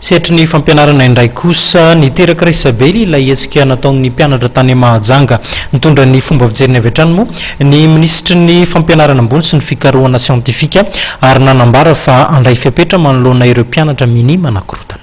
Setry ny fampianarana indray kosa niteraka Raisabely ilay hetsika nataon'ny mpianatra tany Mahajanga nitondra ny fomba fijeriny avy hatrany moa ny ministry ny fampianarana ambony sy ny fikarohana siantifika ary nanambara fa andray fiapetra manoloana ireo mpianatra minima anankirotana.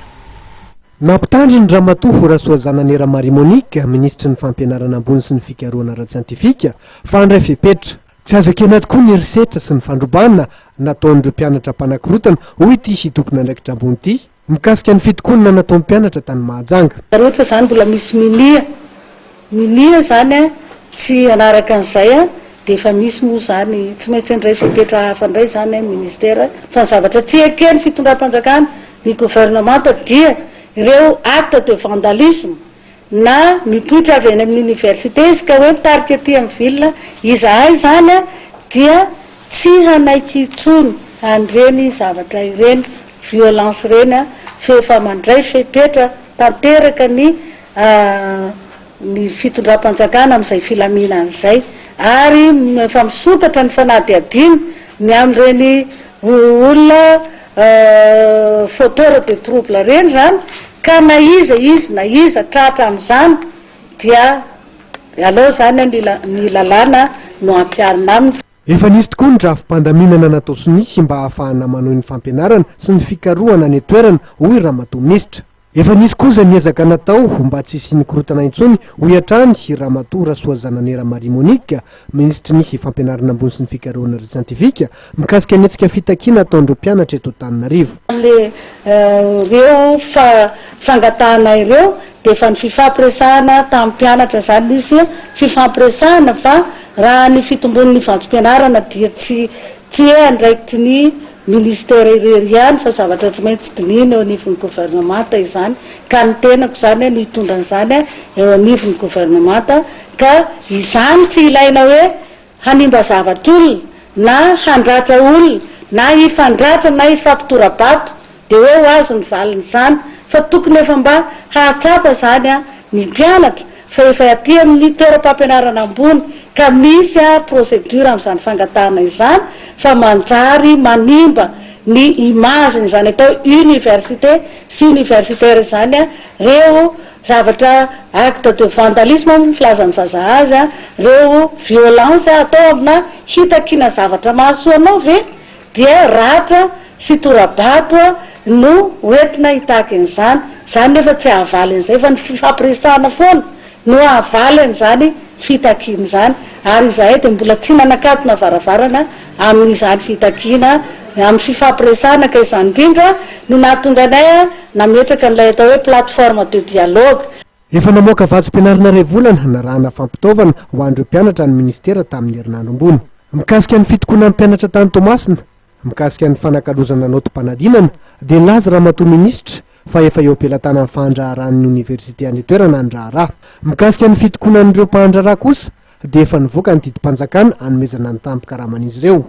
Nampitandry ny ramatoa Rasoazananera Marie Monique, ministry ny fampianarana ambony sy ny fikarohana ara-tsiantifika fa andray fiapetra tsy azo ekena tokoa ny risetra sy ny fandrobana nataon'ireo mpianatra mpanankirotana hoy ity hitompona andraikitra ambony ity mikasika ny fitokonana nataon'ny mpianatra tany Mahajanga. Ohatra zany mbola misy minia zany tsy anaraka an'izay dia efa misy moa zany tsy maintsy indray fipetra hafa indray zany ministera fa ny zavatra tsy ekeny fitondram-panjakana ny gouvernemanta dia ireo acte de vandalisme na mipoitra avy any amin'ny université izy ka hoe mitarika aty amin'ny ville izahay zany dia tsy hanaiky intsony an'ireny zavatra ireny violence reny fefa mandray fepetra tanteraka ny fitondram-panjakana amin'izay filaminana izay ary efa misokatra ny fanadihadiny ny amin'ireny olona fauteur de trouble reny zany ka na iza izy na iza tratra amin'izany dia aleo zany ny lalàna no ampiarina aminy. Efa nisy tokoa ny drafim-pandaminana natao sinisy mba ahafahana manao ny fampianarana sy ny fikarohana ny toerana hoy ramatoa ministra. Efa nisy kosa niezaka natao mba tsy hisy nikorotana intsony hoy hatrany ramatoa Rasoazananera Marie Monique, ministry ny fampianarana ambony sy ny fikarohana ara-tsiantifika mikasika ny hetsika fitakiana ataon'ireo mpianatra eto Antananarivo. Ireo fangatahana ireo dia efa ny fifampiresahana tamin'ny mpianatra zany izy fifampiresahana fa raha ny fitombon'ny vantsom-pianarana dia tsy andraikitry ny ministera irery ihany fa zavatra tsy maintsy dinina eo anivon'ny gouvernemanta izany ka ny tenako zany no hitondran'izany eo anivon'ny gouvernemanta ka izany tsy ilaina hoe hanimba zavatra olona na handratra olona na hifandratra na hifampitora-bato dia hoe ho azo ny valin'izany fa tokony efa mba hahatsapa zany ny mpianatra fa efa aty amin'ny toeram-pampianarana ambony ka misy procédure amin'izany fangatahana izany fa manjary manimba ny imageny zany atao université sy universitaire zany reo zavatra acte de vandalisme filazan'ny vazaha azy reo violence atao amina hitakina zavatra mahasoanao ve dia ratra sy tora-bato no hoentina hitaka an'izany zany nefa tsy ahavaly an'izay fa ny fifampiresahana foana no ahavaly an'izany fitakiana izany ary izahay dia mbola tsy nanakatona varavarana amin'izany fitakiana amin'ny fifampiresahana ka izany indrindra no nahatonga anay nametraka n'ilay atao hoe plateforme de dialogue. Efa namoaka vatsom-pianarana iray volana narahana fampitaovana ho an'ireo mpianatra ny ministera tamin'ny herinandro ambony mikasika ny fitokonan'ny mpianatra tany Tomasina mikasika ny fanakalozana notim-panadinana dia nilaza ramatoa ministra fa efa eo am-pelatana amin'ny fandraharan'ny université any toerana ny raharaha mikasika ny fitokonan'ireo mpahandraraha kosa dia efa nivoaka ny didim-panjakana hanomezana ny tampoka raman'izy ireo.